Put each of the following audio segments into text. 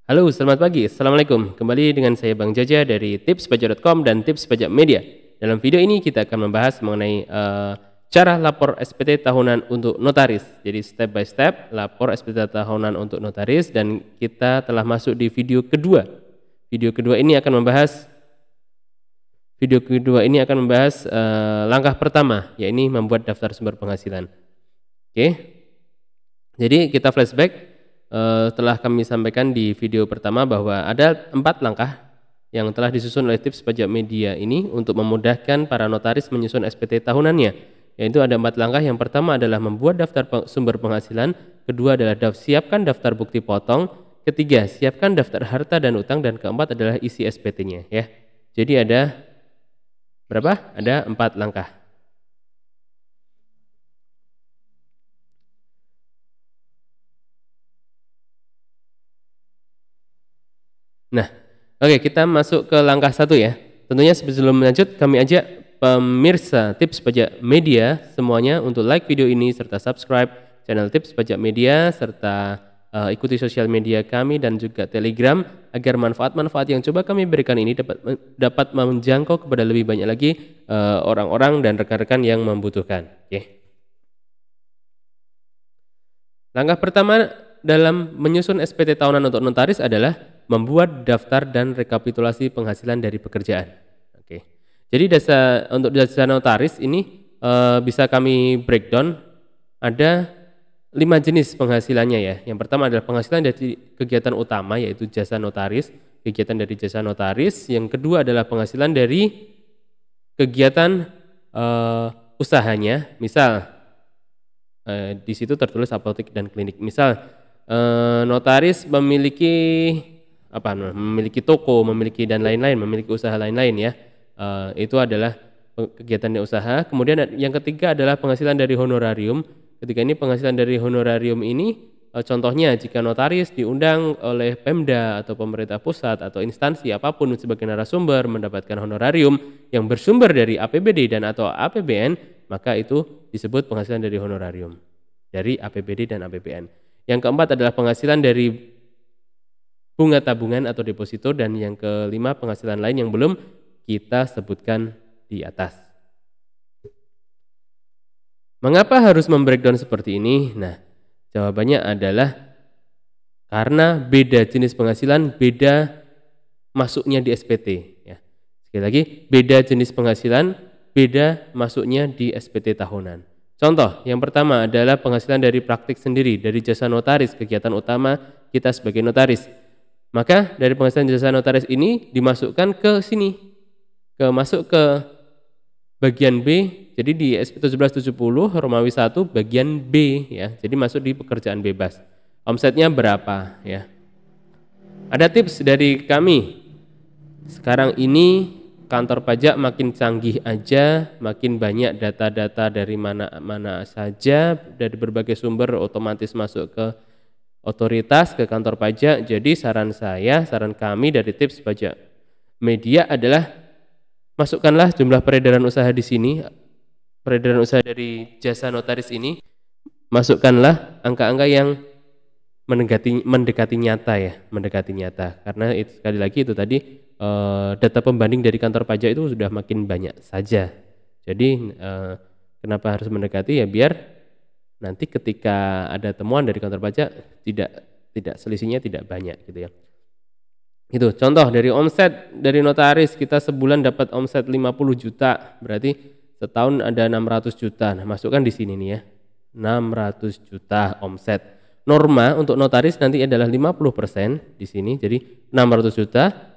Halo, selamat pagi. Assalamualaikum. Kembali dengan saya Bang Jaja dari tipspajak.com dan Tips Pajak Media. Dalam video ini kita akan membahas mengenai cara lapor SPT tahunan untuk notaris. Jadi step by step lapor SPT tahunan untuk notaris, dan kita telah masuk di video kedua. Video kedua ini akan membahas langkah pertama, yaitu membuat daftar sumber penghasilan. Oke. Jadi kita flashback. Telah kami sampaikan di video pertama bahwa ada 4 langkah yang telah disusun oleh Tips Pajak Media ini untuk memudahkan para notaris menyusun SPT tahunannya. Yaitu ada 4 langkah. Yang pertama adalah membuat daftar sumber penghasilan, kedua adalah siapkan daftar bukti potong, ketiga siapkan daftar harta dan utang, dan keempat adalah isi SPT-nya ya. Jadi ada berapa? Ada 4 langkah. Nah, oke, kita masuk ke langkah 1 ya. Tentunya sebelum lanjut kami ajak pemirsa Tips Pajak Media semuanya untuk like video ini serta subscribe channel Tips Pajak Media, serta ikuti sosial media kami dan juga Telegram agar manfaat-manfaat yang coba kami berikan ini dapat menjangkau kepada lebih banyak lagi orang-orang dan rekan-rekan yang membutuhkan. Oke. Langkah pertama dalam menyusun SPT tahunan untuk notaris adalah membuat daftar dan rekapitulasi penghasilan dari pekerjaan. Oke. Jadi untuk jasa notaris ini bisa kami breakdown. Ada 5 jenis penghasilannya ya. Yang pertama adalah penghasilan dari kegiatan utama, yaitu jasa notaris, kegiatan dari jasa notaris. Yang kedua adalah penghasilan dari kegiatan usahanya. Misal di situ tertulis apotek dan klinik. Misal notaris memiliki toko, memiliki dan lain-lain, memiliki usaha lain-lain ya. Itu adalah kegiatannya usaha. Kemudian yang ketiga adalah penghasilan dari honorarium. Ketika ini penghasilan dari honorarium ini contohnya jika notaris diundang oleh Pemda atau pemerintah pusat atau instansi apapun sebagai narasumber mendapatkan honorarium yang bersumber dari APBD dan atau APBN, maka itu disebut penghasilan dari honorarium dari APBD dan APBN. Yang keempat adalah penghasilan dari bunga tabungan atau deposito, dan yang kelima penghasilan lain yang belum kita sebutkan di atas. Mengapa harus membreakdown seperti ini? Nah, jawabannya adalah karena beda jenis penghasilan, beda masuknya di SPT ya. Sekali lagi, beda jenis penghasilan, beda masuknya di SPT tahunan. Contoh, yang pertama adalah penghasilan dari praktik sendiri, dari jasa notaris, kegiatan utama kita sebagai notaris. Maka dari penghasilan jasa notaris ini dimasukkan ke sini, masuk ke bagian B. Jadi di SP 1770 Romawi 1 bagian B ya. Jadi masuk di pekerjaan bebas. Omsetnya berapa ya? Ada tips dari kami. Sekarang ini kantor pajak makin canggih aja, makin banyak data-data dari mana saja, dari berbagai sumber otomatis masuk ke otoritas, ke kantor pajak. Jadi saran kami dari Tips Pajak Media adalah masukkanlah jumlah peredaran usaha di sini, peredaran usaha dari jasa notaris ini, masukkanlah angka-angka yang mendekati nyata. Karena itu, sekali lagi itu tadi data pembanding dari kantor pajak itu sudah makin banyak saja. Jadi kenapa harus mendekati ya, biar nanti ketika ada temuan dari kantor pajak tidak selisihnya tidak banyak gitu ya. Itu contoh dari omset dari notaris, kita sebulan dapat omset 50 juta, berarti setahun ada 600 juta. Nah, masukkan di sini nih ya. 600 juta omset. Norma untuk notaris nanti adalah 50% di sini. Jadi 600 juta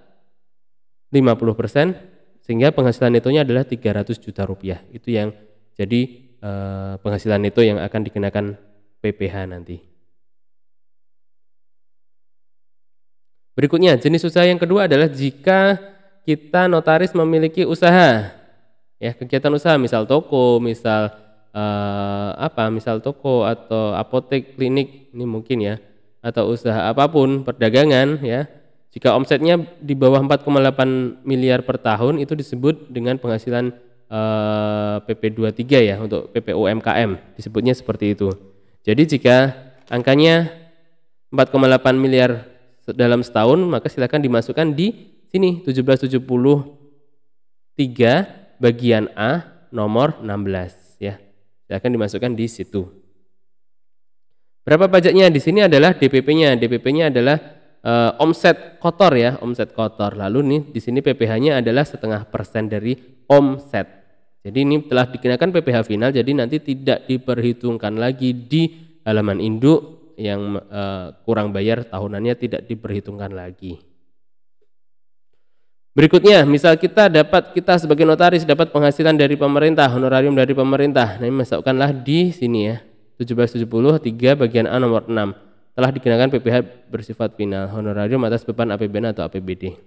50%, sehingga penghasilan netonya adalah 300 juta rupiah. Itu yang jadi penghasilan itu yang akan dikenakan PPh nanti. Berikutnya, jenis usaha yang kedua adalah jika kita notaris memiliki usaha ya, kegiatan usaha, misal toko, misal toko atau apotek, klinik, ini mungkin ya, atau usaha apapun, perdagangan ya. Jika omsetnya di bawah 4,8 miliar per tahun, itu disebut dengan penghasilan PP23 ya, untuk PPUMKM disebutnya seperti itu. Jadi jika angkanya 4,8 miliar dalam setahun, maka silakan dimasukkan di sini 1773 bagian A nomor 16 ya. Silakan dimasukkan di situ. Berapa pajaknya? Di sini adalah DPP-nya. DPP-nya adalah omset kotor ya, omset kotor. Lalu nih di sini PPh-nya adalah 0,5% dari omset. Jadi ini telah dikenakan PPh final, jadi nanti tidak diperhitungkan lagi di halaman induk yang kurang bayar tahunannya, tidak diperhitungkan lagi. Berikutnya, misal kita sebagai notaris dapat penghasilan dari pemerintah, honorarium dari pemerintah. Nah, ini masukkanlah di sini ya. 1773 bagian A nomor 6. Telah dikenakan PPh bersifat final, honorarium atas beban APBN atau APBD.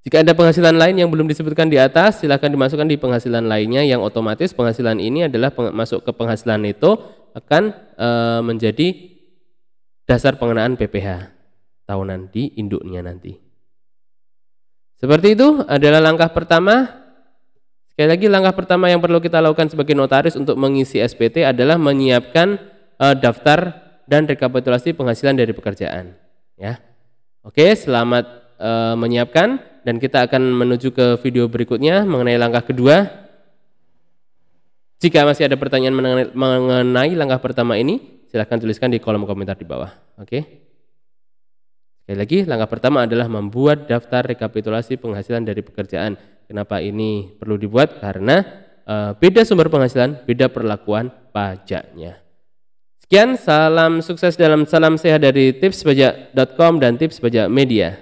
Jika ada penghasilan lain yang belum disebutkan di atas, silakan dimasukkan di penghasilan lainnya, yang otomatis penghasilan ini adalah masuk ke penghasilan neto, akan menjadi dasar pengenaan PPh tahunan di induknya nanti. Seperti itu adalah langkah pertama. Sekali lagi, langkah pertama yang perlu kita lakukan sebagai notaris untuk mengisi SPT adalah menyiapkan daftar dan rekapitulasi penghasilan dari pekerjaan. Ya, oke, selamat menyiapkan, dan kita akan menuju ke video berikutnya mengenai langkah kedua. Jika masih ada pertanyaan mengenai langkah pertama ini, silahkan tuliskan di kolom komentar di bawah. Oke. Sekali lagi, langkah pertama adalah membuat daftar rekapitulasi penghasilan dari pekerjaan. Kenapa ini perlu dibuat? Karena beda sumber penghasilan, beda perlakuan pajaknya. Sekian, salam sukses dalam salam sehat dari tipspajak.com dan Tips Pajak Media.